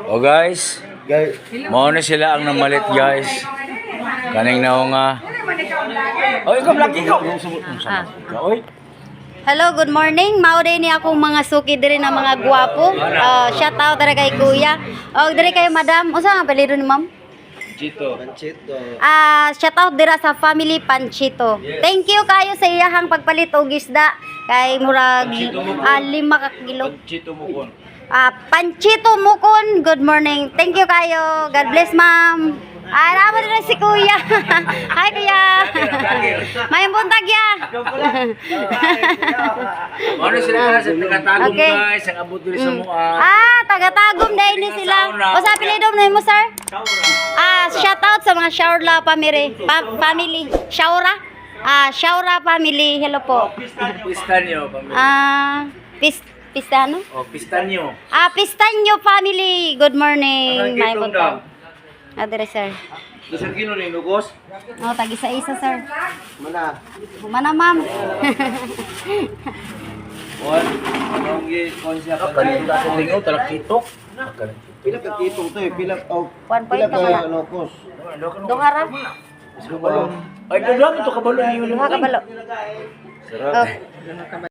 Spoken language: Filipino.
O guys, mao na sila ang namalit guys. Kaning na nga. Oy, ikaw laki ko. Oy. Hello, good morning. Mao din ni akong mga suki diri na mga gwapo. Shout out diri kay Kuya. Og diri kay Madam. Unsa nga apelyido ni Ma'am? Panchito. Shout out dira sa family Panchito. Thank you kayo sa iyahang pagpalit og isda kay murag 5 ka kilo. Panchito mo kon. Panchito Mukon, good morning. Thank you kayo. God bless, ma'am. Naman na si Kuya. Hi, Kuya. May buntag ya. Ano sila sa tagatagom guys, ang abot diri sa mua. Tagatagom dahil ni sila. O sa apelyido mo, sir? Shout out sa mga Shaura family. Family. Shaura? Shaura family. Hello po. Pistanyo family. Pistano? Pistanyo. Pistanyo family. Good morning. May buntag. Adere, sir. Isang kilo ni Lugos? Tag-isa-isa, sir. Mana, ma'am. Anong konsya pa kanina sa lingaw talakitok? Pila ka kitong to eh, pila ka lokos. Dungara. Ay, doon ito kabalo niyo. Kabalo. Sarap.